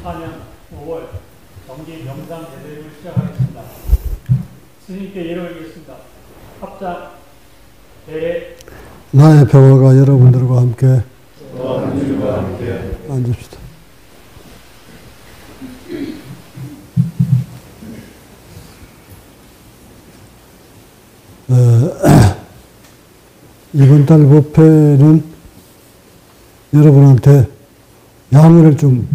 2024년 5월 정기 명상 대대를 시작하겠습니다. 스님께 예를 올리겠습니다. 합작 대례. 나의 평화가 여러분들과 함께 앉읍시다. 이번 달 법회는 여러분한테 양해를 좀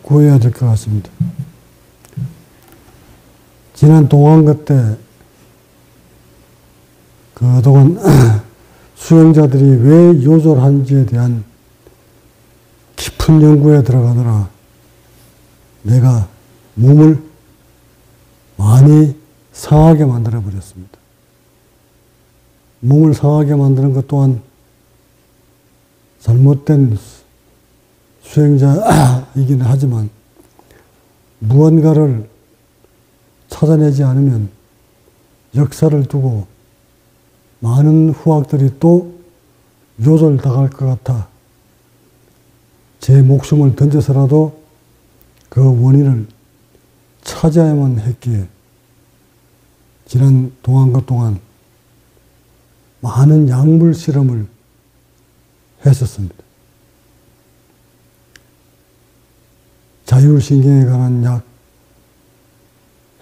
구해야 될 것 같습니다. 지난 동안거 때 그동안 수행자들이 왜 요절한지에 대한 깊은 연구에 들어가느라 내가 몸을 많이 상하게 만들어 버렸습니다. 몸을 상하게 만드는 것 또한 잘못된 수행자이기는 하지만 무언가를 찾아내지 않으면 역사를 두고 많은 후학들이 또 요절당할 것 같아 제 목숨을 던져서라도 그 원인을 찾아야만 했기에 지난 동안것 동안 많은 약물 실험을 했었습니다. 자율신경에 관한 약,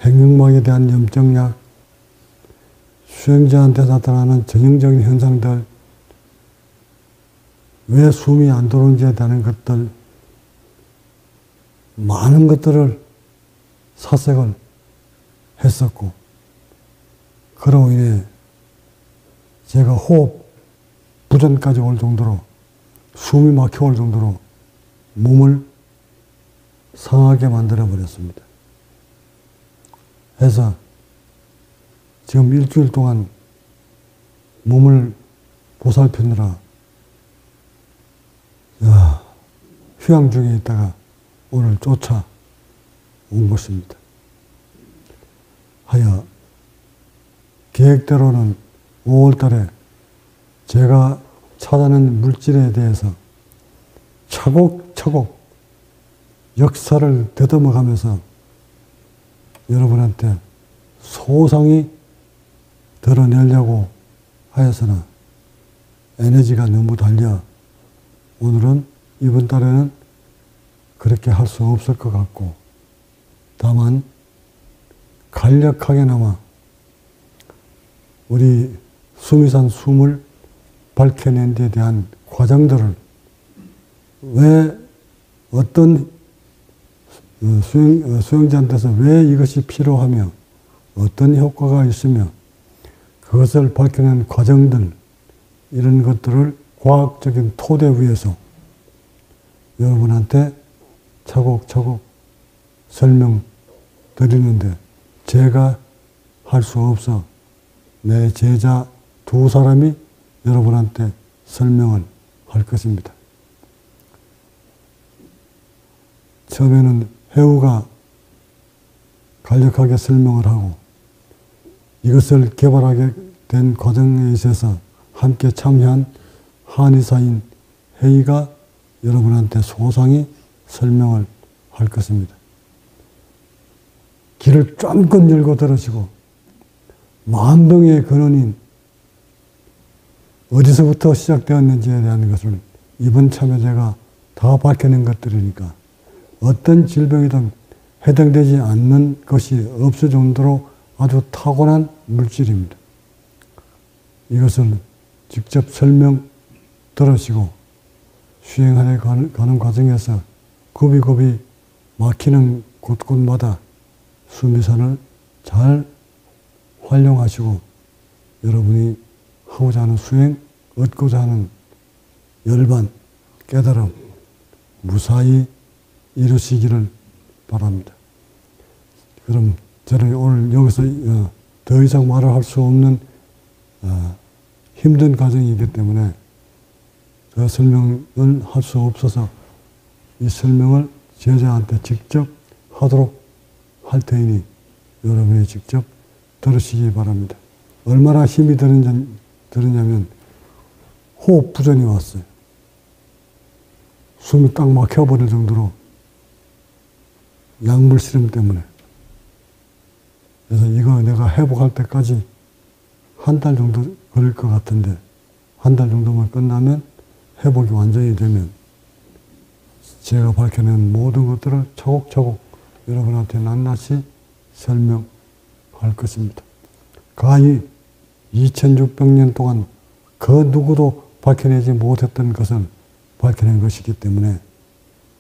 핵융막에 대한 염증약, 수행자한테 나타나는 전형적인 현상들, 왜 숨이 안 들어오는지에 대한 것들, 많은 것들을 사색을 했었고, 그로 인해 제가 호흡 부전까지 올 정도로, 숨이 막혀올 정도로 몸을 상하게 만들어 버렸습니다. 해서 지금 일주일 동안 몸을 보살피느라 휴양 중에 있다가 오늘 쫓아온 것입니다. 하여 계획대로는 5월 달에 제가 찾아낸 물질에 대해서 차곡차곡 역사를 되듬어 가면서 여러분한테 소상히 드러내려고 하여서나 에너지가 너무 달려 오늘은 이번 달에는 그렇게 할 수 없을 것 같고 다만 간략하게나마 우리 수미산 숨을 밝혀낸 데 대한 과정들을 왜 어떤 수행자한테서 왜 이것이 필요하며 어떤 효과가 있으며 그것을 밝혀낸 과정들 이런 것들을 과학적인 토대 위에서 여러분한테 차곡차곡 설명드리는데 제가 할 수 없어 내 제자 2사람이 여러분한테 설명을 할 것입니다. 처음에는 해우가 간략하게 설명을 하고 이것을 개발하게 된 과정에 있어서 함께 참여한 한의사인 회의가 여러분한테 소상히 설명을 할 것입니다. 귀를 쫑긋 열고 들으시고 만병의 근원인 어디서부터 시작되었는지에 대한 것을 이번 참여제가 다 밝혀낸 것들이니까 어떤 질병이든 해당되지 않는 것이 없을 정도로 아주 타고난 물질입니다. 이것을 직접 설명 들으시고 수행하러 가는 과정에서 굽이굽이 막히는 곳곳마다 수미산을 잘 활용하시고 여러분이 하고자 하는 수행, 얻고자 하는 열반, 깨달음 무사히 이루시기를 바랍니다. 그럼 저는 오늘 여기서 더 이상 말을 할 수 없는 힘든 과정이기 때문에 저 설명을 할 수 없어서 이 설명을 제자한테 직접 하도록 할 테니 여러분이 직접 들으시기 바랍니다. 얼마나 힘이 들었냐면 호흡 부전이 왔어요. 숨이 딱 막혀버릴 정도로 약물 실험 때문에. 그래서 이거 내가 회복할 때까지 한 달 정도 걸릴 것 같은데, 한 달 정도만 끝나면 회복이 완전히 되면 제가 밝혀낸 모든 것들을 차곡차곡 여러분한테 낱낱이 설명할 것입니다. 가히 2600년 동안 그 누구도 밝혀내지 못했던 것을 밝혀낸 것이기 때문에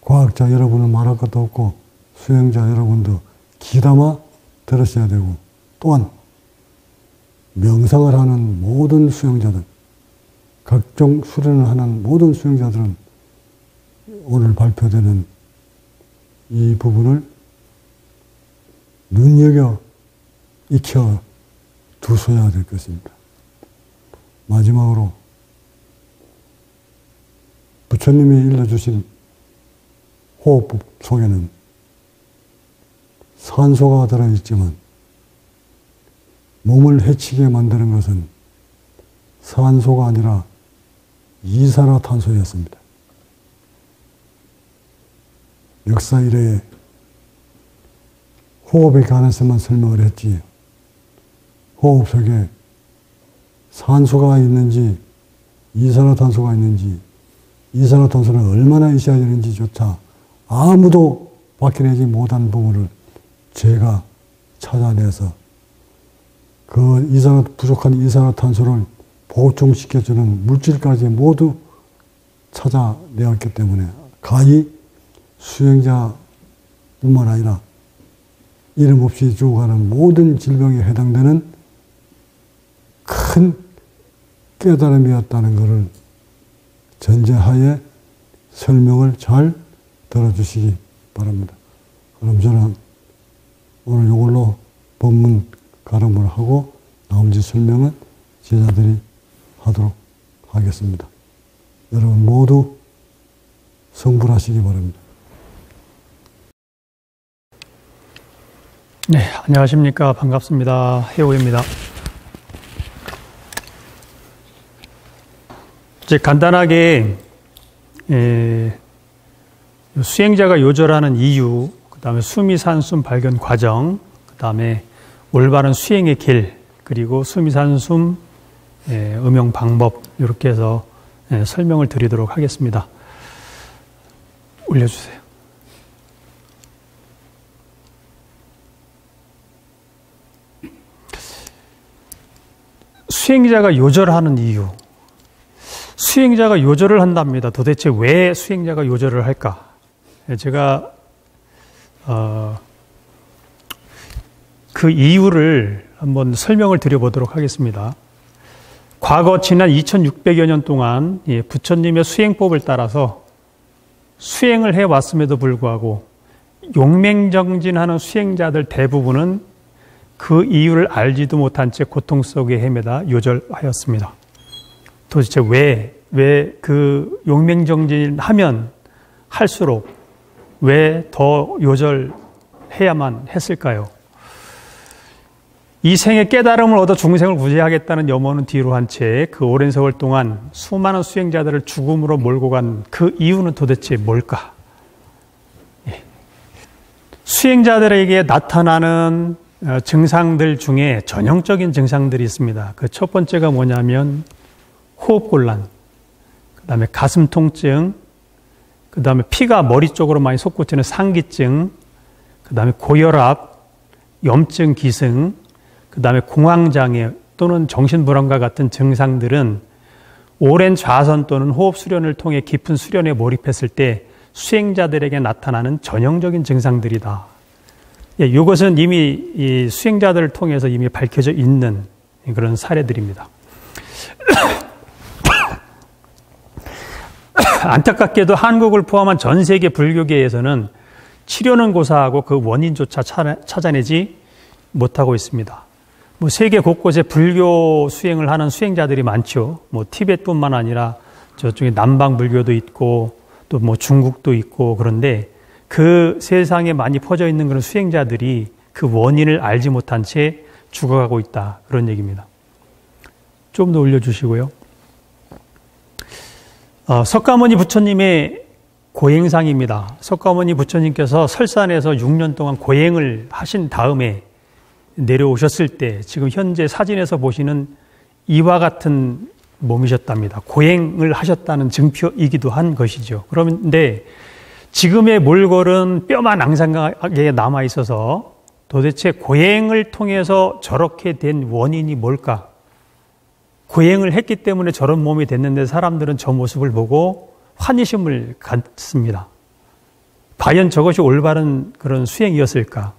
과학자 여러분은 말할 것도 없고 수행자 여러분도 귀담아 들으셔야 되고, 또한 명상을 하는 모든 수행자들, 각종 수련을 하는 모든 수행자들은 오늘 발표되는 이 부분을 눈여겨 익혀 두셔야 될 것입니다. 마지막으로 부처님이 일러주신 호흡법 속에는 산소가 들어있지만 몸을 해치게 만드는 것은 산소가 아니라 이산화탄소였습니다. 역사 이래에 호흡에 관해서만 설명을 했지, 호흡 속에 산소가 있는지 이산화탄소가 있는지, 이산화탄소는 얼마나 있어야 되는지조차 아무도 밝혀내지 못한 부분을 제가 찾아내서 그 부족한 이산화탄소를 보충시켜주는 물질까지 모두 찾아내었기 때문에 가히 수행자뿐만 아니라 이름 없이 죽어가는 모든 질병에 해당되는 큰 깨달음이었다는 것을 전제하에 설명을 잘 들어주시기 바랍니다. 그럼 저는 오늘 이걸로 법문 가름을 하고 나머지 설명은 제자들이 하도록 하겠습니다. 여러분 모두 성불하시기 바랍니다. 네, 안녕하십니까. 반갑습니다. 해오입니다. 이제 간단하게 수행자가 요절하는 이유, 그 다음에 수미산숨 발견 과정, 그 다음에 올바른 수행의 길, 그리고 수미산숨 음용 방법, 이렇게 해서 설명을 드리도록 하겠습니다. 올려주세요. 수행자가 요절하는 이유. 수행자가 요절을 한답니다. 도대체 왜 수행자가 요절을 할까? 제가 그 이유를 한번 설명을 드려보도록 하겠습니다. 과거 지난 2600여 년 동안 부처님의 수행법을 따라서 수행을 해왔음에도 불구하고 용맹정진하는 수행자들 대부분은 그 이유를 알지도 못한 채 고통 속에 헤매다 요절하였습니다. 도대체 왜 그 용맹정진하면 할수록 왜 더 요절해야만 했을까요? 이 생에 깨달음을 얻어 중생을 구제하겠다는 염원은 뒤로 한 채 그 오랜 세월 동안 수많은 수행자들을 죽음으로 몰고 간 그 이유는 도대체 뭘까? 수행자들에게 나타나는 증상들 중에 전형적인 증상들이 있습니다. 그 첫 번째가 뭐냐면 호흡곤란, 그 다음에 가슴 통증, 그 다음에 피가 머리 쪽으로 많이 솟구치는 상기증, 그 다음에 고혈압, 염증 기승, 그 다음에 공황장애 또는 정신불안과 같은 증상들은 오랜 좌선 또는 호흡 수련을 통해 깊은 수련에 몰입했을 때 수행자들에게 나타나는 전형적인 증상들이다. 이것은 이미 이 수행자들을 통해서 이미 밝혀져 있는 그런 사례들입니다. 안타깝게도 한국을 포함한 전 세계 불교계에서는 치료는 고사하고 그 원인조차 찾아내지 못하고 있습니다. 세계 곳곳에 불교 수행을 하는 수행자들이 많죠. 티벳뿐만 아니라 저쪽에 남방 불교도 있고 또 중국도 있고, 그런데 그 세상에 많이 퍼져 있는 그런 수행자들이 그 원인을 알지 못한 채 죽어가고 있다, 그런 얘기입니다. 좀 더 올려주시고요. 석가모니 부처님의 고행상입니다. 석가모니 부처님께서 설산에서 6년 동안 고행을 하신 다음에 내려오셨을 때 지금 현재 사진에서 보시는 이와 같은 몸이셨답니다. 고행을 하셨다는 증표이기도 한 것이죠. 그런데 지금의 몰골은 뼈만 앙상하게 남아 있어서 도대체 고행을 통해서 저렇게 된 원인이 뭘까? 고행을 했기 때문에 저런 몸이 됐는데 사람들은 저 모습을 보고 환희심을 갖습니다. 과연 저것이 올바른 그런 수행이었을까?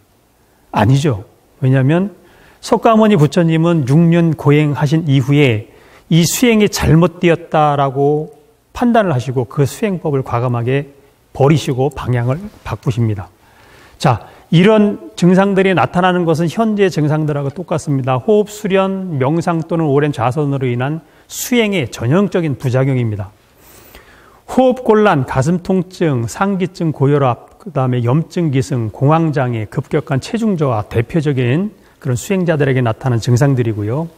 아니죠. 왜냐하면 석가모니 부처님은 6년 고행하신 이후에 이 수행이 잘못되었다라고 판단을 하시고 그 수행법을 과감하게 버리시고 방향을 바꾸십니다. 자, 이런 증상들이 나타나는 것은 현재 증상들하고 똑같습니다. 호흡 수련, 명상 또는 오랜 좌선으로 인한 수행의 전형적인 부작용입니다. 호흡 곤란, 가슴 통증, 상기증, 고혈압, 그다음에 염증 기승, 공황 장애, 급격한 체중 저하 대표적인 그런 수행자들에게 나타나는 증상들이고요.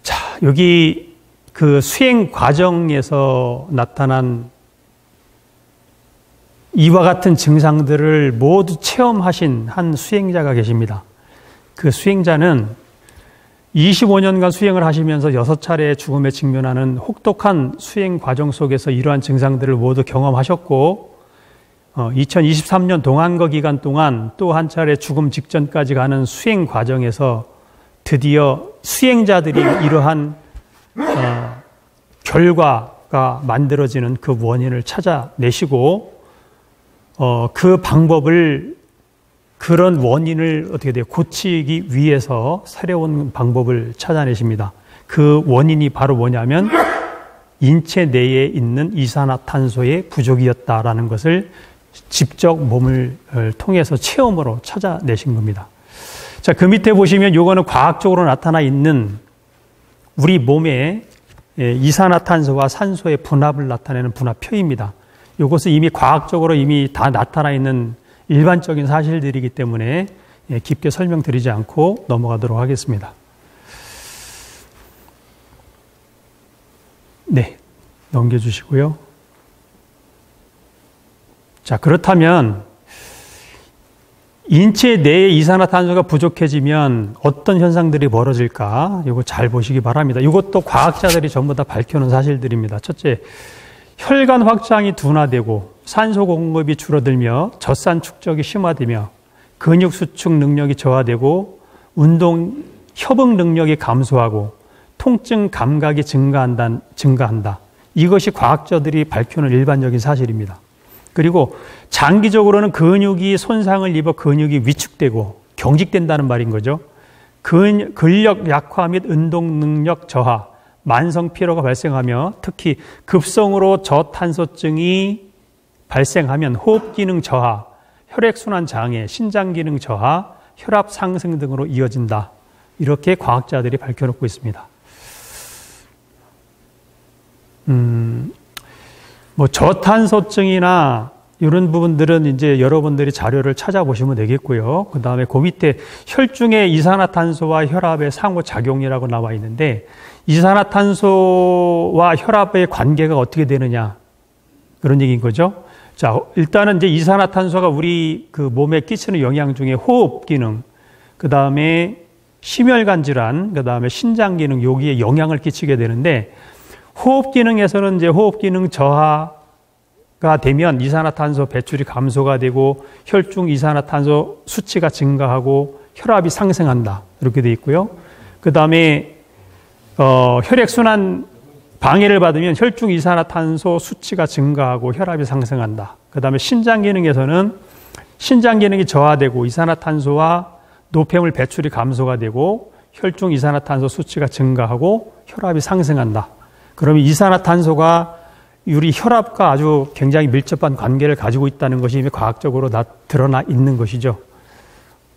자, 여기 그 수행 과정에서 나타난 이와 같은 증상들을 모두 체험하신 한 수행자가 계십니다. 그 수행자는 25년간 수행을 하시면서 6차례의 죽음에 직면하는 혹독한 수행 과정 속에서 이러한 증상들을 모두 경험하셨고 2023년 동안거 기간 동안 또 한 차례 죽음 직전까지 가는 수행 과정에서 드디어 수행자들이 이러한 결과가 만들어지는 그 원인을 찾아내시고 그 방법을 그런 원인을 어떻게 돼요? 고치기 위해서 새로운 방법을 찾아내십니다. 그 원인이 바로 뭐냐면 인체 내에 있는 이산화탄소의 부족이었다라는 것을 직접 몸을 통해서 체험으로 찾아내신 겁니다. 자, 그 밑에 보시면 요거는 과학적으로 나타나 있는 우리 몸의 이산화탄소와 산소의 분합을 나타내는 분합표입니다. 요것은 이미 과학적으로 이미 다 나타나 있는 일반적인 사실들이기 때문에 깊게 설명드리지 않고 넘어가도록 하겠습니다. 네, 넘겨주시고요. 자, 그렇다면 인체 내에 이산화탄소가 부족해지면 어떤 현상들이 벌어질까? 이거 잘 보시기 바랍니다. 이것도 과학자들이 전부 다 밝혀놓은 사실들입니다. 첫째, 혈관 확장이 둔화되고 산소 공급이 줄어들며 젖산 축적이 심화되며 근육 수축 능력이 저하되고 운동 협응 능력이 감소하고 통증 감각이 증가한다. 이것이 과학자들이 밝혀놓은 일반적인 사실입니다. 그리고 장기적으로는 근육이 손상을 입어 근육이 위축되고 경직된다는 말인 거죠. 근력 약화 및 운동 능력 저하, 만성 피로가 발생하며 특히 급성으로 저탄소증이 발생하면 호흡 기능 저하, 혈액순환 장애, 신장 기능 저하, 혈압 상승 등으로 이어진다. 이렇게 과학자들이 밝혀놓고 있습니다. 뭐 저탄소증이나 이런 부분들은 이제 여러분들이 자료를 찾아보시면 되겠고요. 그 다음에 그 밑에 혈중의 이산화탄소와 혈압의 상호작용이라고 나와 있는데 이산화탄소와 혈압의 관계가 어떻게 되느냐 그런 얘기인 거죠. 자, 일단은 이제 이산화탄소가 우리 그 몸에 끼치는 영향 중에 호흡 기능, 그 다음에 심혈관 질환, 그 다음에 신장 기능 여기에 영향을 끼치게 되는데 호흡 기능에서는 이제 호흡 기능 저하가 되면 이산화탄소 배출이 감소가 되고 혈중 이산화탄소 수치가 증가하고 혈압이 상승한다. 이렇게 돼 있고요. 그 다음에 혈액순환 방해를 받으면 혈중 이산화탄소 수치가 증가하고 혈압이 상승한다. 그 다음에 신장 기능에서는 신장 기능이 저하되고 이산화탄소와 노폐물 배출이 감소가 되고 혈중 이산화탄소 수치가 증가하고 혈압이 상승한다. 그러면 이산화탄소가 우리 혈압과 아주 굉장히 밀접한 관계를 가지고 있다는 것이 이미 과학적으로 드러나 있는 것이죠.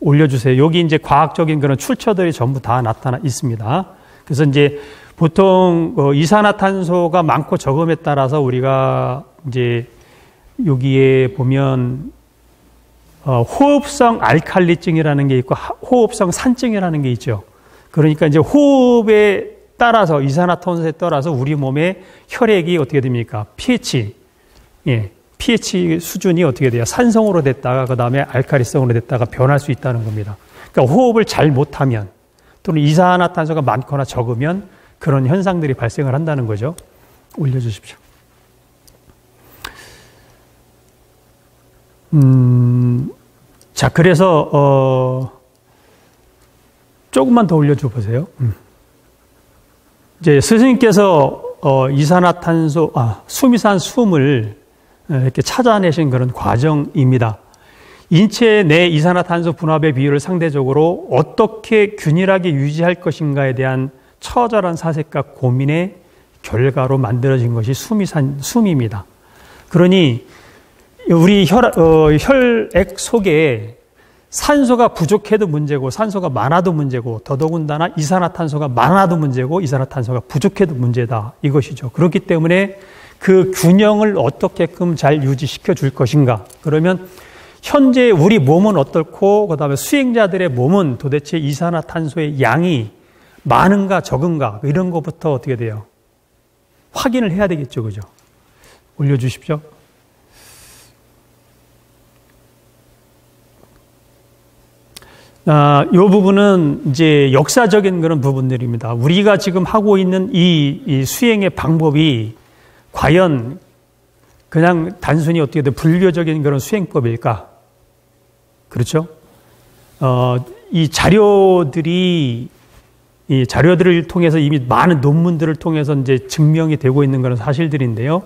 올려주세요. 여기 이제 과학적인 그런 출처들이 전부 다 나타나 있습니다. 그래서 이제 보통 이산화탄소가 많고 적음에 따라서 우리가 이제 여기에 보면 호흡성 알칼리증이라는 게 있고 호흡성 산증이라는 게 있죠. 그러니까 이제 호흡에 따라서 이산화탄소에 따라서 우리 몸의 혈액이 어떻게 됩니까? pH, pH 수준이 어떻게 돼요? 산성으로 됐다가 그 다음에 알칼리성으로 됐다가 변할 수 있다는 겁니다. 그러니까 호흡을 잘 못하면 또는 이산화탄소가 많거나 적으면 그런 현상들이 발생을 한다는 거죠. 올려주십시오. 자, 그래서 조금만 더 올려줘 보세요. 이제 스승님께서 이산화탄소, 수미산 숨을 이렇게 찾아내신 그런 과정입니다. 인체 내 이산화탄소 분압의 비율을 상대적으로 어떻게 균일하게 유지할 것인가에 대한 처절한 사색과 고민의 결과로 만들어진 것이 숨입니다. 그러니 우리 혈액 속에 산소가 부족해도 문제고 산소가 많아도 문제고 더더군다나 이산화탄소가 많아도 문제고 이산화탄소가 부족해도 문제다 이것이죠. 그렇기 때문에 그 균형을 어떻게끔 잘 유지시켜 줄 것인가. 그러면 현재 우리 몸은 어떻고 그다음에 수행자들의 몸은 도대체 이산화탄소의 양이 많은가 적은가 이런 것부터 어떻게 돼요? 확인을 해야 되겠죠. 그죠? 올려주십시오. 이 부분은 이제 역사적인 그런 부분들입니다. 우리가 지금 하고 있는 이 수행의 방법이 과연 그냥 단순히 어떻게 든 불교적인 그런 수행법일까? 그렇죠? 이 자료들을 통해서 이미 많은 논문들을 통해서 이제 증명이 되고 있는 그런 사실들인데요.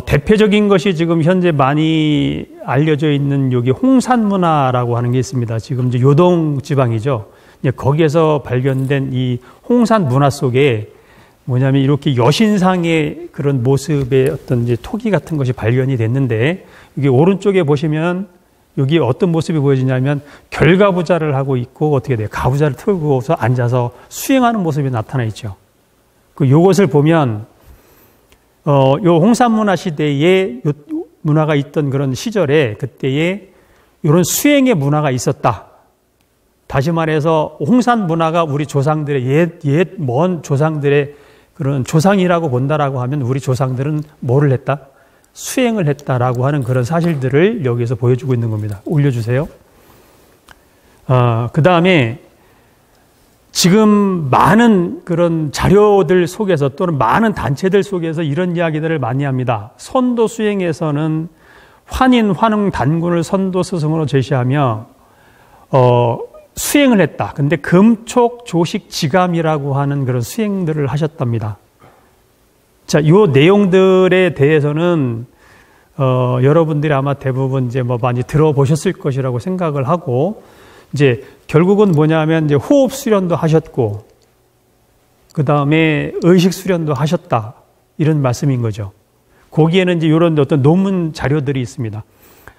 대표적인 것이 지금 현재 많이 알려져 있는 여기 홍산문화라고 하는 게 있습니다. 지금 이제 요동 지방이죠. 이제 거기에서 발견된 이 홍산 문화 속에 뭐냐면 이렇게 여신상의 그런 모습의 어떤 이제 토기 같은 것이 발견이 됐는데 여기 오른쪽에 보시면 여기 어떤 모습이 보여지냐면 결가부자를 하고 있고 어떻게 돼요? 가부자를 틀고서 앉아서 수행하는 모습이 나타나 있죠. 요것을 보면 요 홍산문화 시대에 요 문화가 있던 그런 시절에 그때에 이런 수행의 문화가 있었다. 다시 말해서 홍산 문화가 우리 조상들의 옛 먼 조상들의 그런 조상이라고 본다라고 하면 우리 조상들은 뭐를 했다? 수행을 했다라고 하는 그런 사실들을 여기서 보여주고 있는 겁니다. 올려주세요. 그 다음에 지금 많은 그런 자료들 속에서 또는 많은 단체들 속에서 이런 이야기들을 많이 합니다. 선도 수행에서는 환인, 환웅, 단군을 선도 스승으로 제시하며 수행을 했다. 근데 금촉, 조식, 지감이라고 하는 그런 수행들을 하셨답니다. 자, 요 내용들에 대해서는 여러분들이 아마 대부분 이제 뭐 많이 들어보셨을 것이라고 생각을 하고 이제 결국은 뭐냐면 이제 호흡 수련도 하셨고 그 다음에 의식 수련도 하셨다 이런 말씀인 거죠. 거기에는 이제 이런 어떤 논문 자료들이 있습니다.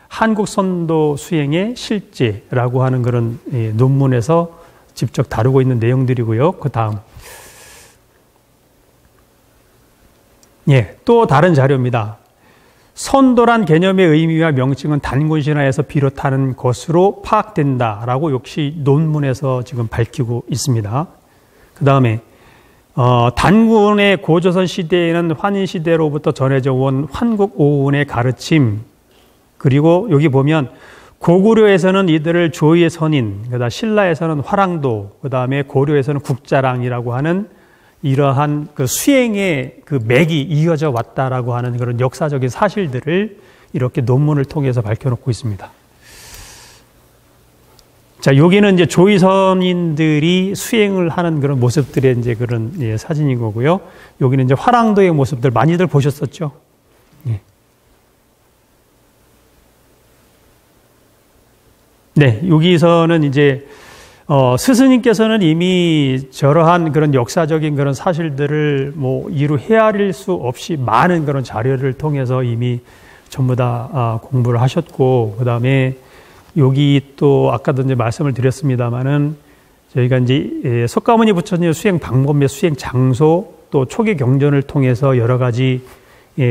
한국 선도 수행의 실제라고 하는 그런 논문에서 직접 다루고 있는 내용들이고요. 그 다음 또 다른 자료입니다. 선도란 개념의 의미와 명칭은 단군 신화에서 비롯하는 것으로 파악된다라고 역시 논문에서 지금 밝히고 있습니다. 그 다음에 단군의 고조선 시대에는 환인 시대로부터 전해져 온 환국 오운의 가르침 그리고 여기 보면 고구려에서는 이들을 조의의 선인, 그다음 신라에서는 화랑도, 그 다음에 고려에서는 국자랑이라고 하는 이러한 그 수행의 그 맥이 이어져 왔다라고 하는 그런 역사적인 사실들을 이렇게 논문을 통해서 밝혀놓고 있습니다. 자, 여기는 이제 조의선인들이 수행을 하는 그런 모습들의 이제 그런 사진인 거고요. 여기는 이제 화랑도의 모습들 많이들 보셨었죠? 네, 여기서는 이제 스승님께서는 이미 저러한 그런 역사적인 그런 사실들을 뭐 이루 헤아릴 수 없이 많은 그런 자료를 통해서 이미 전부 다 공부를 하셨고, 그 다음에 여기 또 아까도 이제 말씀을 드렸습니다만은 저희가 이제 석가모니 부처님의 수행 방법 및 수행 장소 또 초기 경전을 통해서 여러 가지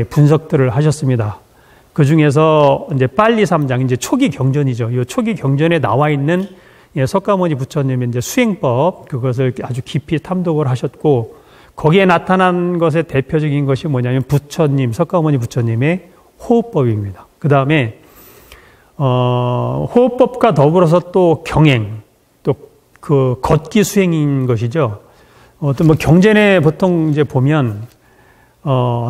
분석들을 하셨습니다. 그 중에서 이제 빨리 3장, 이제 초기 경전이죠. 이 초기 경전에 나와 있는 석가모니 부처님의 이제 수행법, 그것을 아주 깊이 탐독을 하셨고, 거기에 나타난 것의 대표적인 것이 뭐냐면 부처님, 석가모니 부처님의 호흡법입니다. 그 다음에, 호흡법과 더불어서 또 경행, 또 그 걷기 수행인 것이죠. 또 뭐 경전에 보통 이제 보면,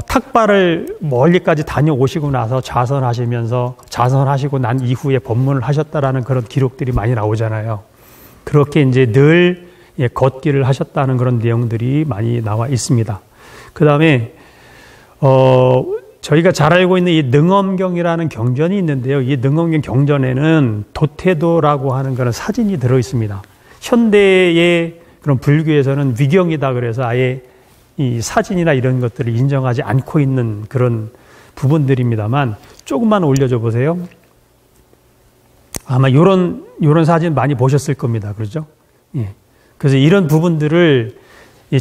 탁발을 멀리까지 다녀오시고 나서 자선하시고 난 이후에 법문을 하셨다라는 그런 기록들이 많이 나오잖아요. 그렇게 이제 늘 걷기를 하셨다는 그런 내용들이 많이 나와 있습니다. 그 다음에, 저희가 잘 알고 있는 이 능엄경이라는 경전이 있는데요. 이 능엄경 경전에는 도태도라고 하는 그런 사진이 들어 있습니다. 현대의 그런 불교에서는 위경이다 그래서 아예 이 사진이나 이런 것들을 인정하지 않고 있는 그런 부분들입니다만 조금만 올려줘 보세요. 아마 요런 사진 많이 보셨을 겁니다. 그렇죠? 예. 그래서 이런 부분들을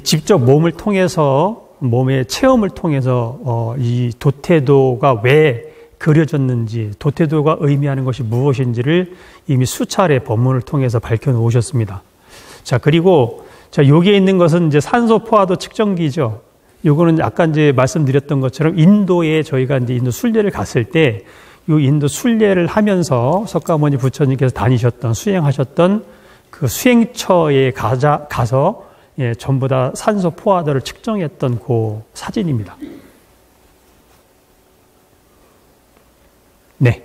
직접 몸을 통해서, 몸의 체험을 통해서 이 도태도가 왜 그려졌는지, 도태도가 의미하는 것이 무엇인지를 이미 수차례 법문을 통해서 밝혀 놓으셨습니다. 자, 그리고 자, 여기에 있는 것은 이제 산소 포화도 측정기죠. 요거는 아까 이제 말씀드렸던 것처럼 인도에 저희가 이제 인도 순례를 갔을 때 요 인도 순례를 하면서 석가모니 부처님께서 다니셨던, 수행하셨던 그 수행처에 가서 전부 다 산소 포화도를 측정했던 그 사진입니다. 네.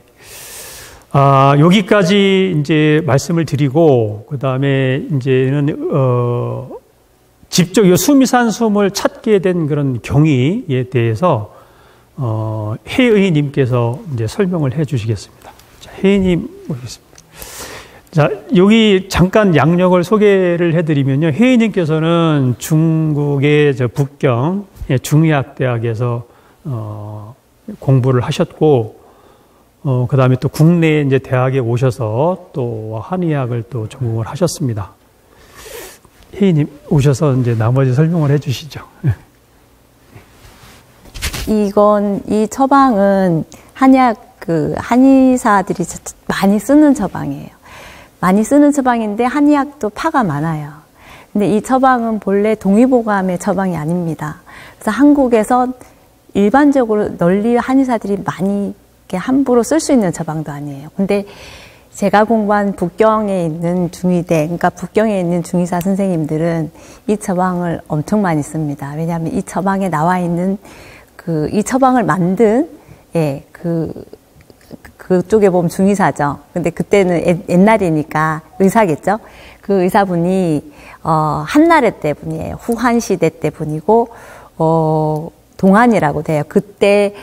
여기까지 이제 말씀을 드리고, 그 다음에 이제는, 직접 이 수미산숨을 찾게 된 그런 경위에 대해서, 혜의님께서 이제 설명을 해 주시겠습니다. 자, 혜의님 오겠습니다. 자, 여기 잠깐 양력을 소개를 해드리면요. 혜의님께서는 중국의 북경 중의학대학에서, 공부를 하셨고, 그 다음에 또 국내 이제 대학에 오셔서 또 한의학을 또 전공을 하셨습니다. 혜인님 오셔서 이제 나머지 설명을 해 주시죠. 이 처방은 한의학, 한의사들이 많이 쓰는 처방이에요. 많이 쓰는 처방인데 한의학도 파가 많아요. 근데 이 처방은 본래 동의보감의 처방이 아닙니다. 그래서 한국에서 일반적으로 널리 한의사들이 많이 함부로 쓸 수 있는 처방도 아니에요. 근데 제가 공부한 북경에 있는 중의대, 그러니까 북경에 있는 중의사 선생님들은 이 처방을 엄청 많이 씁니다. 왜냐하면 이 처방에 나와 있는 이 처방을 만든, 그쪽에 보면 중의사죠. 근데 그때는 옛날이니까 의사겠죠. 그 의사분이, 한나라 때 분이에요. 후한 시대 때 분이고, 동안이라고 돼요. 그때의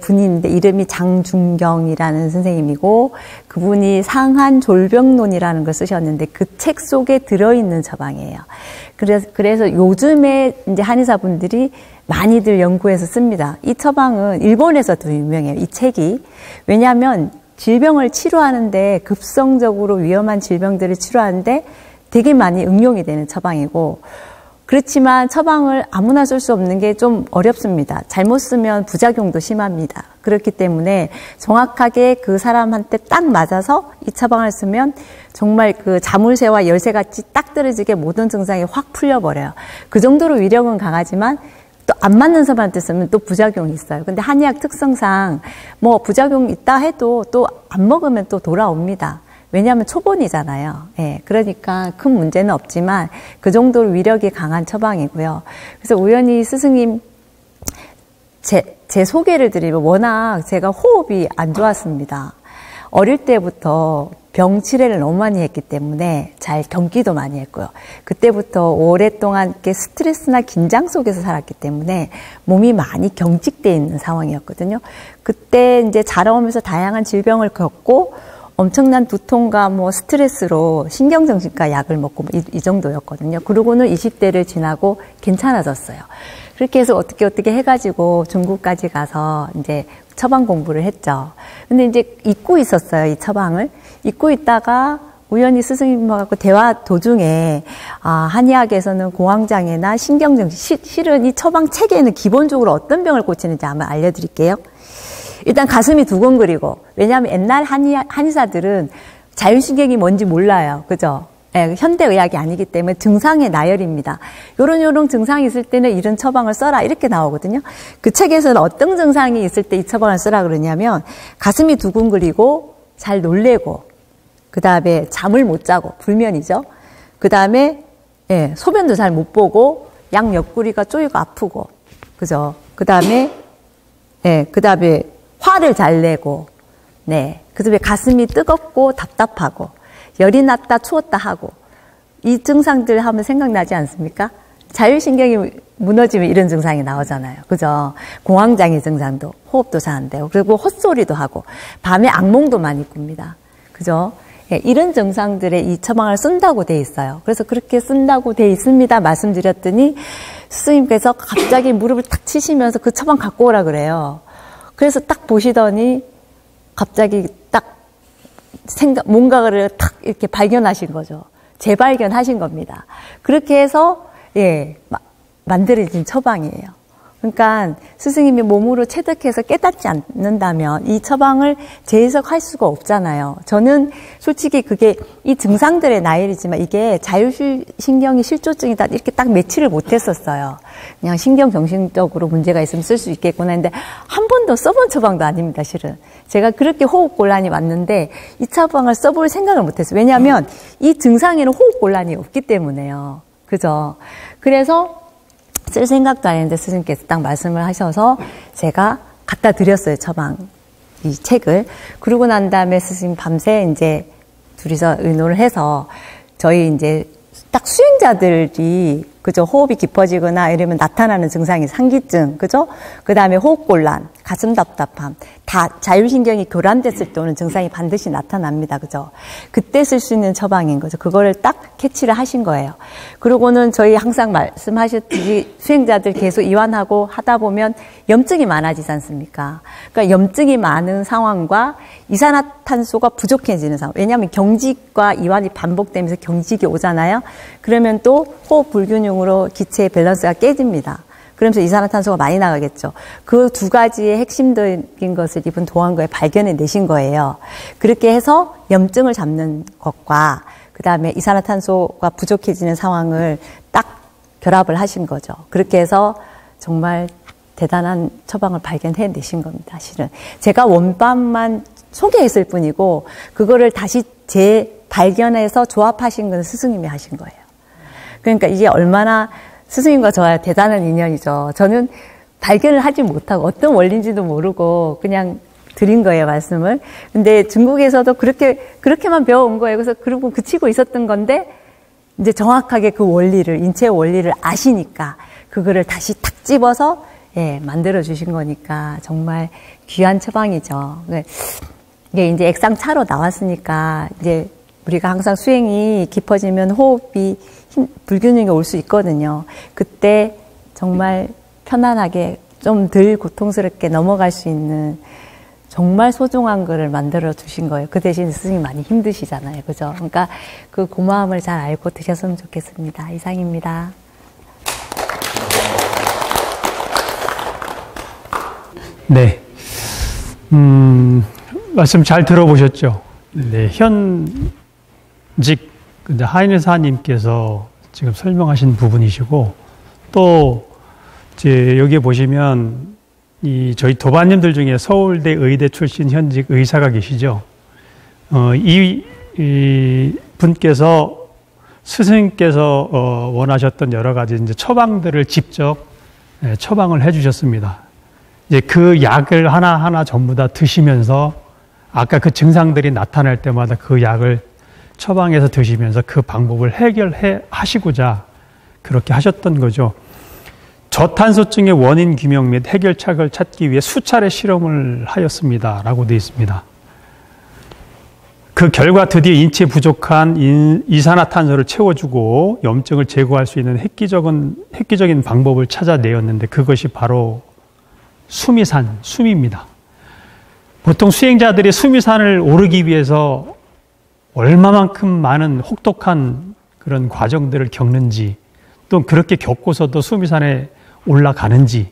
분인데 이름이 장중경이라는 선생님이고 그분이 상한졸병론이라는 걸 쓰셨는데 그 책 속에 들어있는 처방이에요. 그래서 요즘에 이제 한의사분들이 많이들 연구해서 씁니다. 이 처방은 일본에서도 유명해요. 이 책이. 왜냐하면 질병을 치료하는데 급성적으로 위험한 질병들을 치료하는데 되게 많이 응용이 되는 처방이고 그렇지만 처방을 아무나 쓸 수 없는 게 좀 어렵습니다. 잘못 쓰면 부작용도 심합니다. 그렇기 때문에 정확하게 그 사람한테 딱 맞아서 이 처방을 쓰면 정말 그 자물쇠와 열쇠같이 딱 떨어지게 모든 증상이 확 풀려버려요. 그 정도로 위력은 강하지만 또 안 맞는 사람한테 쓰면 또 부작용이 있어요. 근데 한의학 특성상 뭐 부작용 있다 해도 또 안 먹으면 또 돌아옵니다. 왜냐하면 초본이잖아요. 예, 그러니까 큰 문제는 없지만 그 정도로 위력이 강한 처방이고요. 그래서 우연히 스승님 제 소개를 드리면 워낙 제가 호흡이 안 좋았습니다. 어릴 때부터 병 치레를 너무 많이 했기 때문에 잘 경기도 많이 했고요. 그때부터 오랫동안 이렇게 스트레스나 긴장 속에서 살았기 때문에 몸이 많이 경직되어 있는 상황이었거든요. 그때 이제 자라오면서 다양한 질병을 겪고 엄청난 두통과 뭐 스트레스로 신경정신과 약을 먹고 이 정도였거든요. 그러고는 20대를 지나고 괜찮아졌어요. 그렇게 해서 어떻게 해가지고 중국까지 가서 이제 처방 공부를 했죠. 근데 이제 잊고 있었어요, 이 처방을. 잊고 있다가 우연히 스승님하고 대화 도중에 한의학에서는 공황장애나 신경정신, 실은 이 처방 체계에는 기본적으로 어떤 병을 고치는지 한번 알려드릴게요. 일단 가슴이 두근거리고, 왜냐하면 옛날 한의사들은 자율신경이 뭔지 몰라요. 그죠? 예, 현대의학이 아니기 때문에 증상의 나열입니다. 요런 증상이 있을 때는 이런 처방을 써라 이렇게 나오거든요. 그 책에서는 어떤 증상이 있을 때 이 처방을 쓰라 그러냐면 가슴이 두근거리고 잘 놀래고 그 다음에 잠을 못 자고 불면이죠. 그 다음에 예, 소변도 잘 못 보고 양 옆구리가 쪼이고 아프고 그죠. 그 다음에 예, 그 다음에 화를 잘 내고 네, 그 다음에 가슴이 뜨겁고 답답하고 열이 났다 추웠다 하고 이 증상들 하면 생각나지 않습니까? 자율신경이 무너지면 이런 증상이 나오잖아요. 그죠? 공황장애 증상도 호흡도 잘 안 되고 그리고 헛소리도 하고 밤에 악몽도 많이 꿉니다. 그죠? 예, 이런 증상들에 이 처방을 쓴다고 돼 있어요. 그래서 그렇게 쓴다고 돼 있습니다 말씀드렸더니 스승님께서 갑자기 무릎을 탁 치시면서 그 처방 갖고 오라 그래요. 그래서 딱 보시더니 갑자기 딱 뭔가를 탁 이렇게 발견하신 거죠. 재발견하신 겁니다. 그렇게 해서 예 만들어진 처방이에요. 그러니까 스승님이 몸으로 체득해서 깨닫지 않는다면 이 처방을 재해석할 수가 없잖아요. 저는 솔직히 그게 이 증상들의 나열이지만 이게 자율신경이 실조증이다 이렇게 딱 매치를 못했었어요. 그냥 신경정신적으로 문제가 있으면 쓸 수 있겠구나 했는데 한 번도 써본 처방도 아닙니다. 실은 제가 그렇게 호흡곤란이 왔는데 이 처방을 써볼 생각을 못했어요. 왜냐하면 이 증상에는 호흡곤란이 없기 때문에요. 그죠? 그래서 쓸 생각도 안 했는데 스승님께서 딱 말씀을 하셔서 제가 갖다 드렸어요. 처방 이 책을. 그러고 난 다음에 스승님 밤새 이제 둘이서 의논을 해서 저희 이제 딱 수행자들이 그죠 호흡이 깊어지거나 이러면 나타나는 증상이 상기증 그죠 그 다음에 호흡곤란 가슴 답답함 다 자율신경이 교란됐을 때 오는 증상이 반드시 나타납니다. 그죠 그때 쓸 수 있는 처방인 거죠. 그거를 딱 캐치를 하신 거예요. 그리고는 저희 항상 말씀하셨듯이 수행자들 계속 이완하고 하다 보면 염증이 많아지지 않습니까? 그러니까 염증이 많은 상황과 이산화탄소가 부족해지는 상황. 왜냐하면 경직과 이완이 반복되면서 경직이 오잖아요. 그러면 또 호흡 불균형으로 기체의 밸런스가 깨집니다. 그러면서 이산화탄소가 많이 나가겠죠. 그 두 가지의 핵심적인 것을 이분 도안거에 발견해 내신 거예요. 그렇게 해서 염증을 잡는 것과 그 다음에 이산화탄소가 부족해지는 상황을 딱 결합을 하신 거죠. 그렇게 해서 정말 대단한 처방을 발견해 내신 겁니다. 실은 제가 원반만 소개했을 뿐이고 그거를 다시 재발견해서 조합하신 건 스승님이 하신 거예요. 그러니까 이게 얼마나 스승님과 저와 대단한 인연이죠. 저는 발견을 하지 못하고 어떤 원리인지도 모르고 그냥 드린 거예요, 말씀을. 근데 중국에서도 그렇게만 배워온 거예요. 그래서 그러고 그치고 있었던 건데 이제 정확하게 그 원리를, 인체 원리를 아시니까 그거를 다시 탁 집어서 예, 만들어 주신 거니까 정말 귀한 처방이죠. 이게 이제 액상차로 나왔으니까 이제 우리가 항상 수행이 깊어지면 호흡이 불균형이 올 수 있거든요. 그때 정말 편안하게 좀 덜 고통스럽게 넘어갈 수 있는 정말 소중한 거를 만들어 주신 거예요. 그 대신 스승님 많이 힘드시잖아요. 그죠? 그러니까 그 고마움을 잘 알고 드셨으면 좋겠습니다. 이상입니다. 네. 말씀 잘 들어보셨죠? 네. 현직 하인의사님께서 지금 설명하신 부분이시고, 또, 이제 여기에 보시면, 저희 도반님들 중에 서울대 의대 출신 현직 의사가 계시죠? 이 분께서 스승님께서 원하셨던 여러 가지 이제 처방들을 직접 처방을 해 주셨습니다. 이제 그 약을 하나하나 전부 다 드시면서 아까 그 증상들이 나타날 때마다 그 약을 처방해서 드시면서 그 방법을 해결해 하시고자 그렇게 하셨던 거죠. 저탄소증의 원인 규명 및 해결책을 찾기 위해 수차례 실험을 하였습니다. 라고 되어 있습니다. 그 결과 드디어 인체에 부족한 이산화탄소를 채워주고 염증을 제거할 수 있는 획기적인 방법을 찾아내었는데 그것이 바로 숨입니다. 보통 수행자들이 수미산을 오르기 위해서 얼마만큼 많은 혹독한 그런 과정들을 겪는지 또 그렇게 겪고서도 수미산에 올라가는지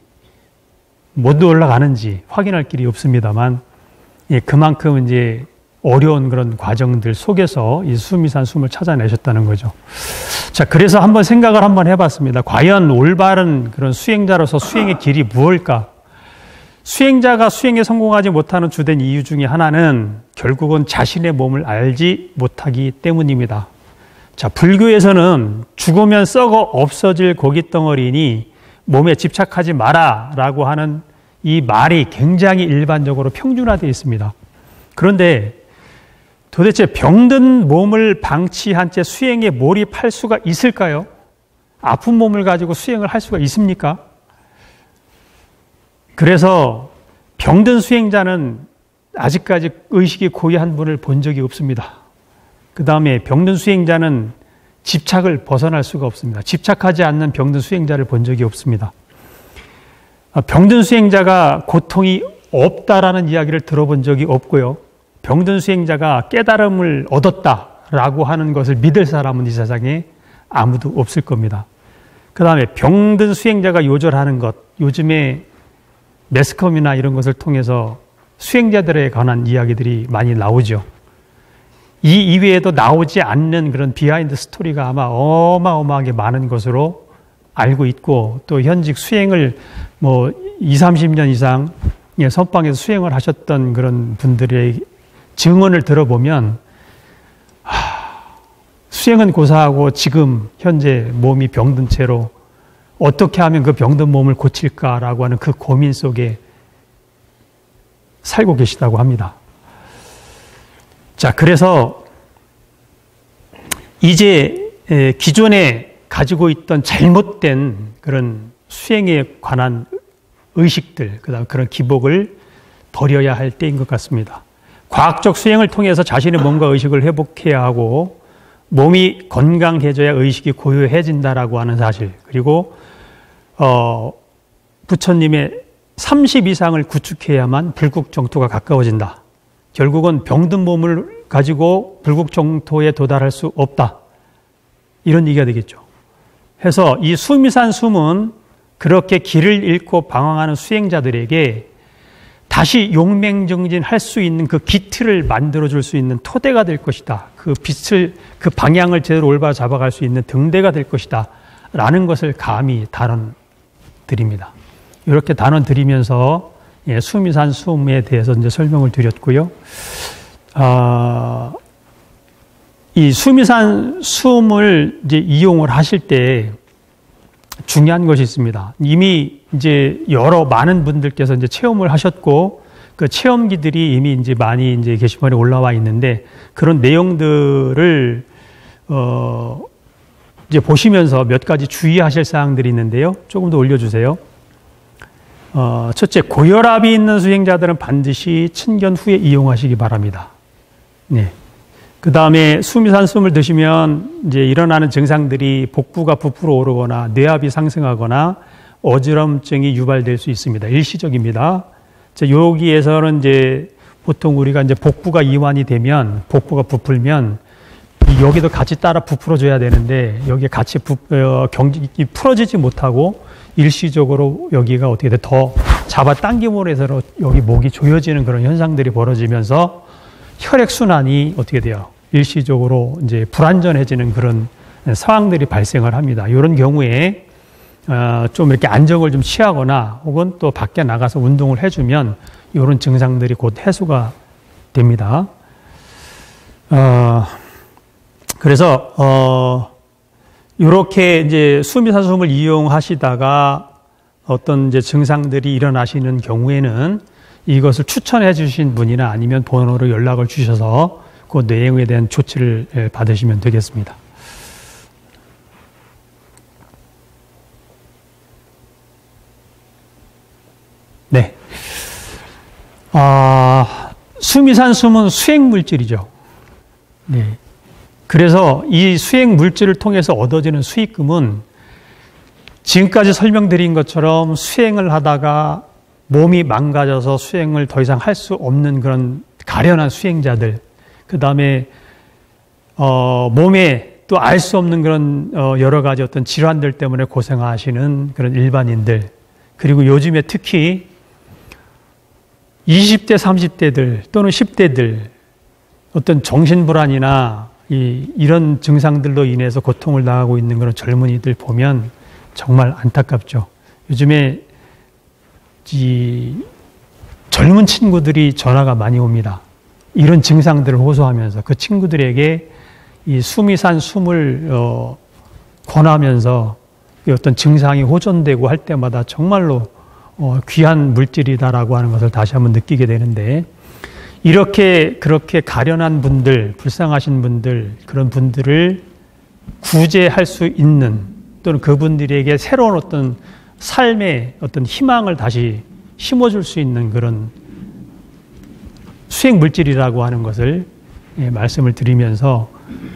못 올라가는지 확인할 길이 없습니다만, 예, 그만큼 이제 어려운 그런 과정들 속에서 이 수미산 숨을 찾아내셨다는 거죠. 자, 그래서 한번 생각을 한번 해봤습니다. 과연 올바른 그런 수행자로서 수행의 길이 무엇일까? 수행자가 수행에 성공하지 못하는 주된 이유 중에 하나는 결국은 자신의 몸을 알지 못하기 때문입니다. 자, 불교에서는 죽으면 썩어 없어질 고깃덩어리니 몸에 집착하지 마라 라고 하는 이 말이 굉장히 일반적으로 평준화되어 있습니다. 그런데 도대체 병든 몸을 방치한 채 수행에 몰입할 수가 있을까요? 아픈 몸을 가지고 수행을 할 수가 있습니까? 그래서 병든 수행자는 아직까지 의식이 고요한 분을 본 적이 없습니다. 그 다음에 병든 수행자는 집착을 벗어날 수가 없습니다. 집착하지 않는 병든 수행자를 본 적이 없습니다. 병든 수행자가 고통이 없다라는 이야기를 들어본 적이 없고요. 병든 수행자가 깨달음을 얻었다라고 하는 것을 믿을 사람은 이 세상에 아무도 없을 겁니다. 그 다음에 병든 수행자가 요절하는 것, 요즘에 매스컴이나 이런 것을 통해서 수행자들에 관한 이야기들이 많이 나오죠. 이 이외에도 나오지 않는 그런 비하인드 스토리가 아마 어마어마하게 많은 것으로 알고 있고, 또 현직 수행을 뭐 20, 30년 이상 선방에서 수행을 하셨던 그런 분들의 증언을 들어보면 수행은 고사하고 지금 현재 몸이 병든 채로 어떻게 하면 그 병든 몸을 고칠까라고 하는 그 고민 속에 살고 계시다고 합니다. 자, 그래서 이제 기존에 가지고 있던 잘못된 그런 수행에 관한 의식들, 그다음 그런 기복을 버려야 할 때인 것 같습니다. 과학적 수행을 통해서 자신의 몸과 의식을 회복해야 하고 몸이 건강해져야 의식이 고요해진다라고 하는 사실, 그리고 부처님의 30 이상을 구축해야만 불국정토가 가까워진다. 결국은 병든 몸을 가지고 불국정토에 도달할 수 없다. 이런 얘기가 되겠죠. 해서 이 수미산 숨은 그렇게 길을 잃고 방황하는 수행자들에게 다시 용맹정진할 수 있는 그 기틀을 만들어줄 수 있는 토대가 될 것이다. 그 빛을, 그 방향을 제대로 올바로 잡아갈 수 있는 등대가 될 것이다. 라는 것을 감히 단언드립니다. 이렇게 단언드리면서 수미산 숨에 대해서 이제 설명을 드렸고요. 이 수미산 숨을 이제 이용을 하실 때 중요한 것이 있습니다. 이미 이제 많은 분들께서 이제 체험을 하셨고, 그 체험기들이 이미 이제 많이 이제 게시판에 올라와 있는데, 그런 내용들을, 이제 보시면서 몇 가지 주의하실 사항들이 있는데요. 조금 더 올려주세요. 첫째, 고혈압이 있는 수행자들은 반드시 친견 후에 이용하시기 바랍니다. 네. 그 다음에 수미산 숨을 드시면 이제 일어나는 증상들이 복부가 부풀어 오르거나 뇌압이 상승하거나 어지럼증이 유발될 수 있습니다. 일시적입니다. 여기에서는 이제 보통 우리가 이제 복부가 이완이 되면, 복부가 부풀면 여기도 같이 따라 부풀어줘야 되는데 여기에 같이 경직이 풀어지지 못하고 일시적으로 여기가 어떻게 돼 더 잡아당김으로 해서 여기 목이 조여지는 그런 현상들이 벌어지면서 혈액순환이 어떻게 돼요? 일시적으로 이제 불안전해지는 그런 상황들이 발생을 합니다. 이런 경우에 좀 이렇게 안정을 좀 취하거나 혹은 또 밖에 나가서 운동을 해주면 이런 증상들이 곧 해소가 됩니다. 그래서 이렇게 이제 수미산 숨을 이용하시다가 어떤 이제 증상들이 일어나시는 경우에는 이것을 추천해 주신 분이나 아니면 번호로 연락을 주셔서 그 내용에 대한 조치를 받으시면 되겠습니다. 네. 수미산 숨은 수행 물질이죠. 네. 그래서 이 수행 물질을 통해서 얻어지는 수익금은 지금까지 설명드린 것처럼 수행을 하다가 몸이 망가져서 수행을 더 이상 할 수 없는 그런 가련한 수행자들, 그 다음에 몸에 또 알 수 없는 그런 여러 가지 어떤 질환들 때문에 고생하시는 그런 일반인들, 그리고 요즘에 특히 20대, 30대들 또는 10대들 어떤 정신불안이나 이런 증상들로 인해서 고통을 당하고 있는 그런 젊은이들 보면 정말 안타깝죠. 요즘에 이 젊은 친구들이 전화가 많이 옵니다. 이런 증상들을 호소하면서 그 친구들에게 이 숨이 산 숨을 권하면서 어떤 증상이 호전되고 할 때마다 정말로 귀한 물질이다라고 하는 것을 다시 한번 느끼게 되는데, 그렇게 가련한 분들, 불쌍하신 분들, 그런 분들을 구제할 수 있는, 또는 그분들에게 새로운 어떤 삶의 어떤 희망을 다시 심어줄 수 있는 그런 수행 물질이라고 하는 것을 말씀을 드리면서,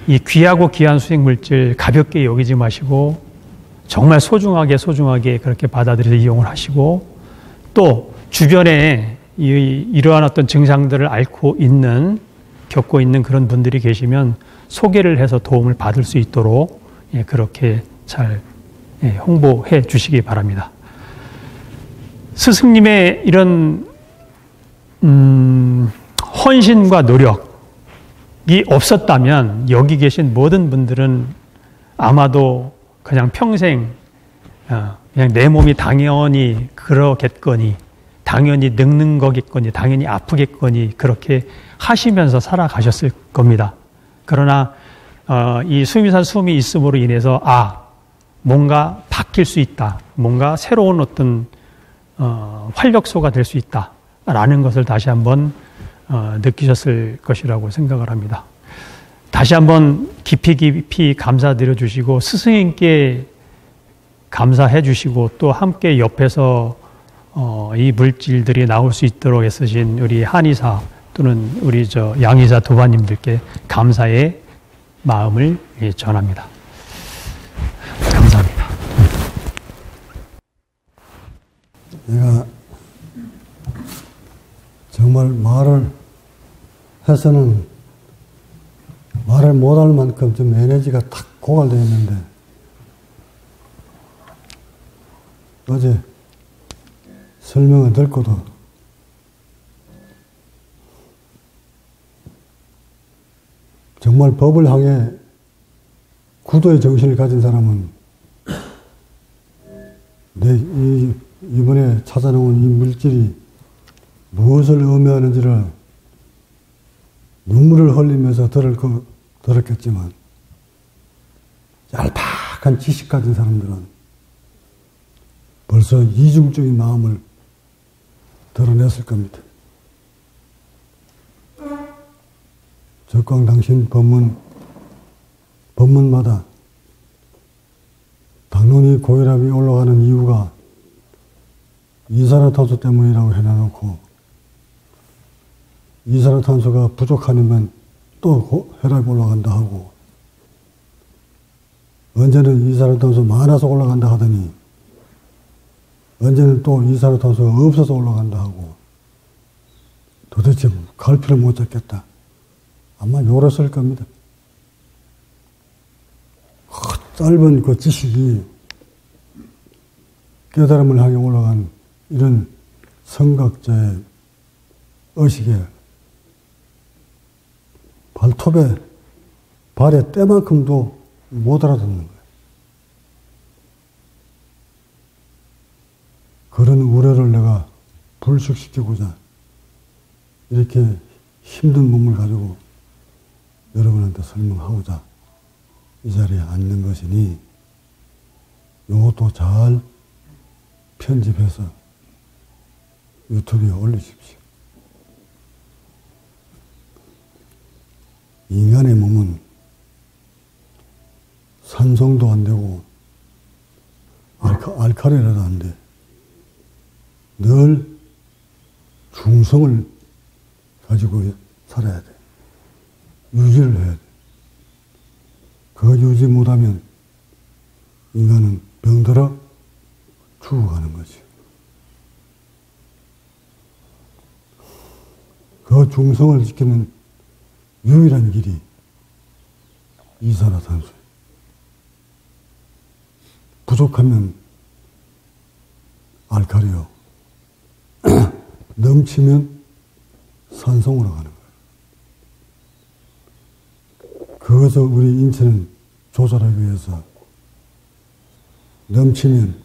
이 귀하고 귀한 수행 물질 가볍게 여기지 마시고 정말 소중하게 그렇게 받아들여서 이용을 하시고, 또 주변에 이러한 어떤 증상들을 겪고 있는 그런 분들이 계시면 소개를 해서 도움을 받을 수 있도록 그렇게 잘 홍보해 주시기 바랍니다. 스승님의 이런 헌신과 노력이 없었다면 여기 계신 모든 분들은 아마도 그냥 평생 그냥 내 몸이 당연히 그러겠거니, 당연히 늙는 거겠거니, 당연히 아프겠거니 그렇게 하시면서 살아가셨을 겁니다. 그러나 이 수미산 숨이 있음으로 인해서 뭔가 바뀔 수 있다, 뭔가 새로운 어떤 활력소가 될 수 있다라는 것을 다시 한번 느끼셨을 것이라고 생각을 합니다. 다시 한번 깊이 감사드려 주시고, 스승님께 감사해 주시고, 또 함께 옆에서 이 물질들이 나올 수 있도록 애쓰신 우리 한의사 또는 우리 양의사 도반님들께 감사의 마음을 전합니다. 감사합니다. 내가 정말 말을 해서는 말을 못할 만큼 좀 에너지가 탁 고갈되어 있는데, 어제 설명을 듣고도 정말 법을 향해 구도의 정신을 가진 사람은 이번에 찾아놓은 이 물질이 무엇을 의미하는지를 눈물을 흘리면서 들었겠지만, 얄팍한 지식 가진 사람들은 벌써 이중적인 마음을 드러냈을 겁니다. 적광당신 법문마다 당론이 고혈압이 올라가는 이유가 이산화탄소 때문이라고 해놔놓고, 이산화탄소가 부족하면 또 혈압이 올라간다 하고, 언제는 이산화탄소 많아서 올라간다 하더니 언제는 또 이산화탄소가 없어서 올라간다 하고, 도대체 갈피를 못 잡겠다. 아마 요랬을 겁니다. 짧은 그 지식이 깨달음을 향해 올라간 이런 성각자의 의식에 발의 때만큼도 못 알아듣는 거예요. 그런 우려를 내가 불식시키고자 이렇게 힘든 몸을 가지고 여러분한테 설명하고자 이 자리에 앉는 것이니, 이것도 잘 편집해서 유튜브에 올리십시오. 인간의 몸은 산성도 안 되고 알칼리라도 안 돼. 늘 중성을 가지고 살아야 돼. 유지를 해야 돼. 그 유지 못하면 인간은 병들어 죽어가는 거지. 그 중성을 지키는 유일한 길이 이산화탄소예요. 부족하면 알칼리요. 넘치면 산송으로 가는 거예요. 그것을 우리 인체는 조절하기 위해서 넘치면,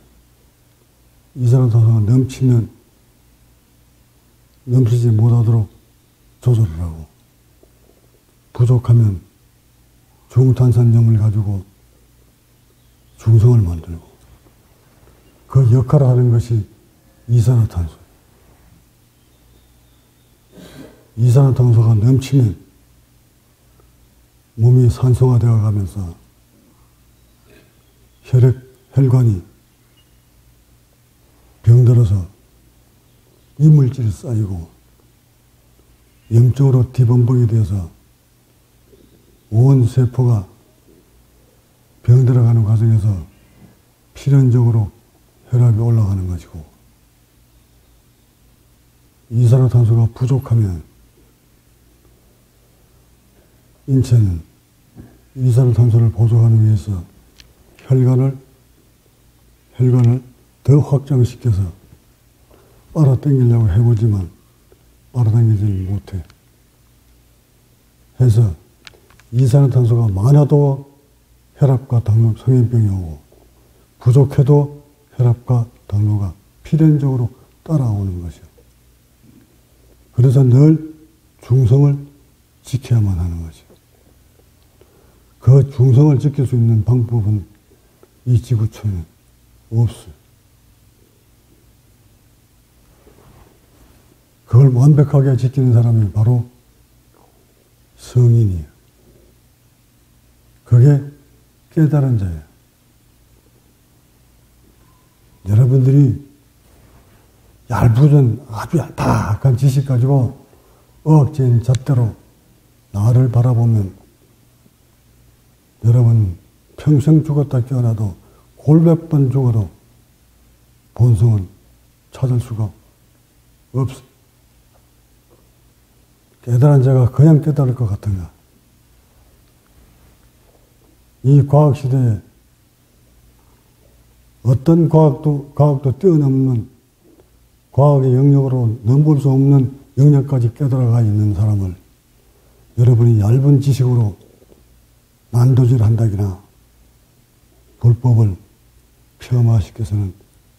이산화탄소가 넘치면 넘치지 못하도록 조절을 하고, 부족하면 중탄산염을 가지고 중성을 만들고, 그 역할을 하는 것이 이산화탄소예요. 이산화탄소가 넘치면 몸이 산소화되어 가면서 혈관이 병들어서 이물질이 쌓이고 영적으로 뒤범벅이 되어서 온 세포가 병들어가는 과정에서 필연적으로 혈압이 올라가는 것이고, 이산화탄소가 부족하면 인체는 이산화탄소를 보조하기 위해서 혈관을 더 확장시켜서 빨아당기려고 해보지만 빨아당기지를 못해. 해서 이산화탄소가 많아도 혈압과 당뇨, 성인병이 오고, 부족해도 혈압과 당뇨가 필연적으로 따라오는 것이요. 그래서 늘 중성을 지켜야만 하는 것이요. 그 중성을 지킬 수 있는 방법은 이 지구촌에 없어요. 그걸 완벽하게 지키는 사람이 바로 성인이에요. 그게 깨달은 자예요. 여러분들이 얄궂은 아주 얄팍한 지식 가지고 억제인 잣대로 나를 바라보면 여러분 평생 죽었다 깨어나도 골백번 죽어도 본성은 찾을 수가 없어. 깨달은 자가 그냥 깨달을 것 같은가? 이 과학시대에 어떤 과학도 뛰어넘는 과학의 영역으로 넘볼 수 없는 영역까지 깨달아가 있는 사람을 여러분이 얇은 지식으로 난도질 한다기나 불법을 폄하시켜서는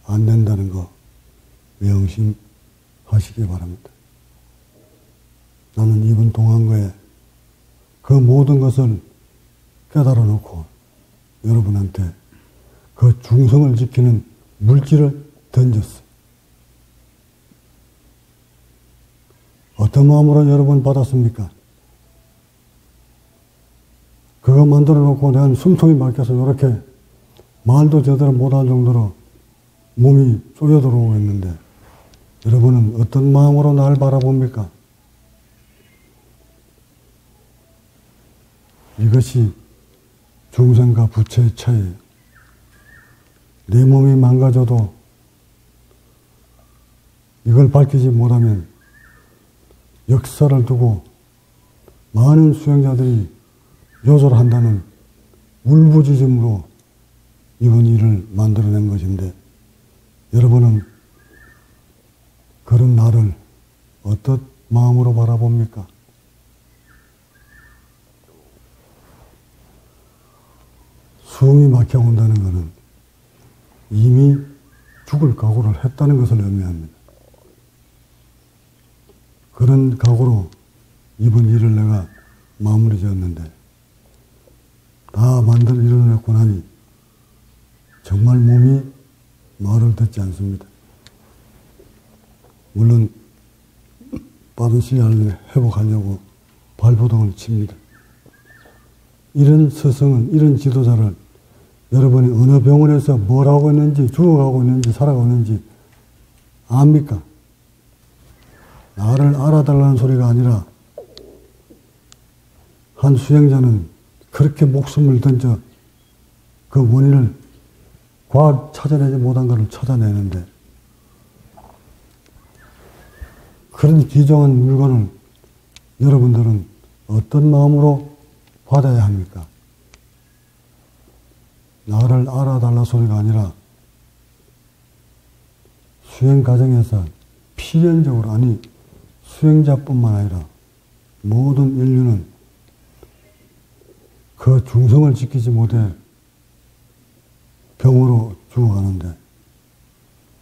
안 된다는 거 명심하시기 바랍니다. 나는 이번 동안거에 그 모든 것을 깨달아 놓고 여러분한테 그 중성을 지키는 물질을 던졌어. 어떤 마음으로 여러분 받았습니까? 그거 만들어 놓고 난 숨통이 막혀서 이렇게 말도 제대로 못할 정도로 몸이 쪼여들어오고 있는데 여러분은 어떤 마음으로 날 바라봅니까? 이것이 중생과 부처의 차이예요. 내 몸이 망가져도 이걸 밝히지 못하면 역사를 두고 많은 수행자들이 요절한다는 울부짖음으로 이번 일을 만들어낸 것인데 여러분은 그런 나를 어떤 마음으로 바라봅니까? 숨이 막혀온다는 것은 이미 죽을 각오를 했다는 것을 의미합니다. 그런 각오로 이번 일을 내가 마무리 지었는데 다 이뤄냈고 나니 정말 몸이 말을 듣지 않습니다. 물론 빠른 시일 안에 회복하려고 발버둥을 칩니다. 이런 스승은, 이런 지도자를 여러분이 어느 병원에서 뭘 하고 있는지, 죽어가고 있는지, 살아가고 있는지 압니까? 나를 알아달라는 소리가 아니라 한 수행자는 그렇게 목숨을 던져 그 원인을 과학 찾아내지 못한 것을 찾아내는데 그런 귀중한 물건을 여러분들은 어떤 마음으로 받아야 합니까? 나를 알아달라 소리가 아니라 수행 과정에서 필연적으로, 아니 수행자뿐만 아니라 모든 인류는 그 중성을 지키지 못해 병으로 죽어가는데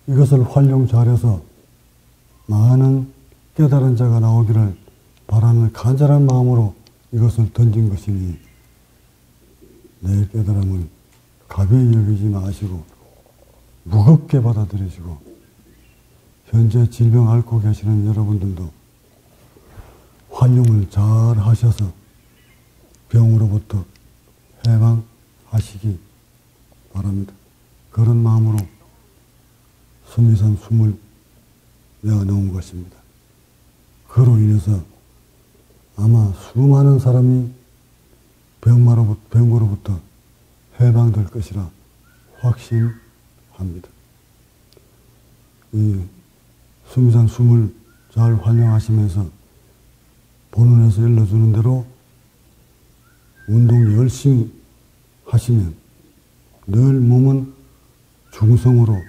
이것을 활용 잘해서 많은 깨달은 자가 나오기를 바라는 간절한 마음으로 이것을 던진 것이니 내 깨달음을 가벼이 여기지 마시고 무겁게 받아들이시고 현재 질병 앓고 계시는 여러분들도 활용을 잘 하셔서 병으로부터 해방하시기 바랍니다. 그런 마음으로 숨이선 숨을 내어놓은 것입니다. 그로 인해서 아마 수많은 사람이 병으로부터 해방될 것이라 확신합니다. 이 숨이선 숨을 잘 활용하시면서 본원에서 일러주는 대로 운동 열심히 하시면 늘 몸은 중성으로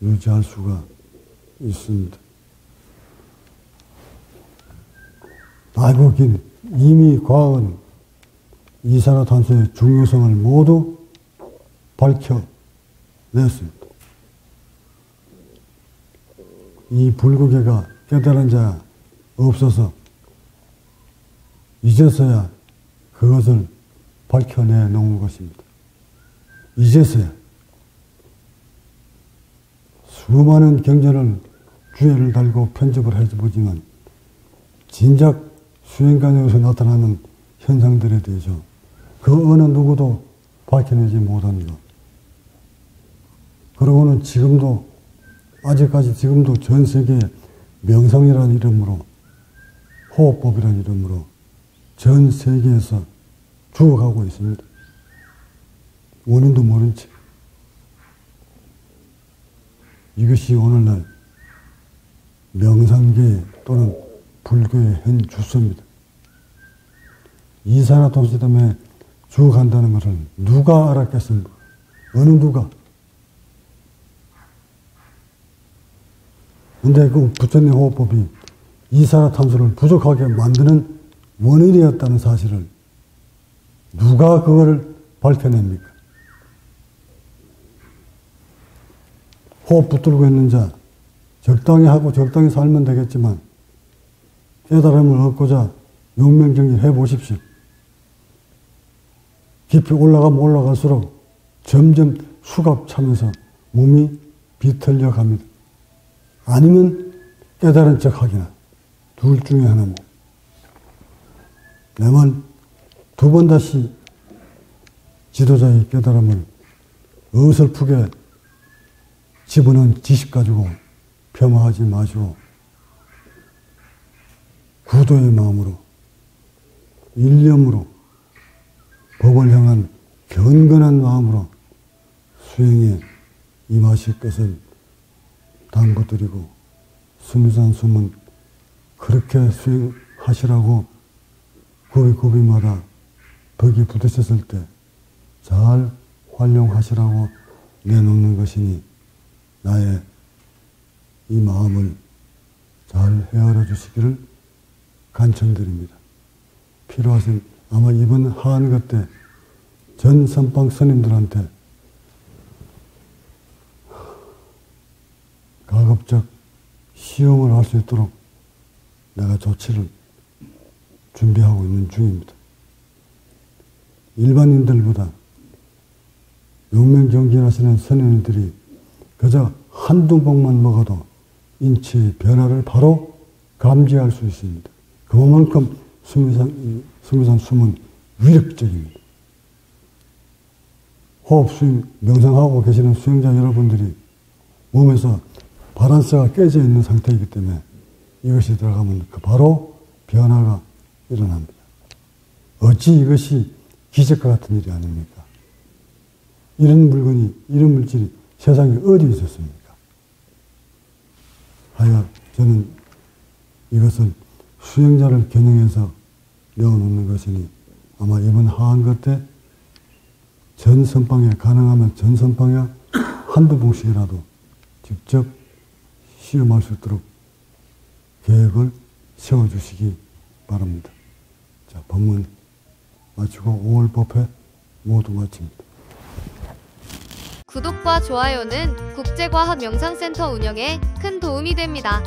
유지할 수가 있습니다. 알고 이미 과학은 이산화탄소의 중요성을 모두 밝혀냈습니다. 이 불국애가 깨달은 자 없어서 이제서야 그것을 밝혀내 놓은 것입니다. 이제서야 수많은 경전을 주애를 달고 편집을 해보지만 진작 수행관에서 나타나는 현상들에 대해서 그 어느 누구도 밝혀내지 못한 것. 그러고는 아직까지 지금도 전 세계에 명상이라는 이름으로 호흡법이라는 이름으로 전 세계에서 죽어가고 있습니다. 원인도 모른 채. 이것이 오늘날 명상계 또는 불교의 현 주소입니다. 이산화탄소 때문에 죽어간다는 것을 누가 알았겠습니까? 어느 누가? 근데 그 부처님 호흡법이 이산화탄소를 부족하게 만드는 원인이었다는 사실을 누가 그걸 밝혀냅니까? 호흡 붙들고 있는 자, 적당히 하고 적당히 살면 되겠지만 깨달음을 얻고자 용맹정리 해보십시오. 깊이 올라가면 올라갈수록 점점 수갑 차면서 몸이 비틀려 갑니다. 아니면 깨달은 척 하기나 둘 중에 하나입니다. 내만 두 번 다시 지도자의 깨달음을 어설프게 집어넣은 지식 가지고 폄하하지 마시고 구도의 마음으로 일념으로 법을 향한 경건한 마음으로 수행에 임하실 것을 당부드리고 숨이산 숨은 그렇게 수행하시라고 구비마다 벽이 부딪혔을 때 잘 활용하시라고 내놓는 것이니 나의 이 마음을 잘 헤아려 주시기를 간청드립니다. 필요하신 아마 이번 하한거 때 전 선방 스님들한테 가급적 시험을 할 수 있도록 내가 조치를 준비하고 있는 중입니다. 일반인들보다 용맹정진하시는 선인들이 그저 한두 봉만 먹어도 인체의 변화를 바로 감지할 수 있습니다. 그만큼 숨이산 숨은 위력적입니다. 호흡 수행, 명상하고 계시는 수행자 여러분들이 몸에서 바란스가 깨져 있는 상태이기 때문에 이것이 들어가면 바로 변화가 일어납니다. 어찌 이것이 기적과 같은 일이 아닙니까? 이런 물질이 세상에 어디 있었습니까? 하여 저는 이것을 수행자를 겨냥해서 내어놓는 것이니 아마 이번 하한거 때 전 선방에 가능하면 전 선방에 한두 봉씩이라도 직접 시험할 수 있도록 계획을 세워주시기 바랍니다. 자, 법문 마치고 5월 법회 모두 마칩니다. 구독과 좋아요는 국제과학명상센터 운영에 큰 도움이 됩니다.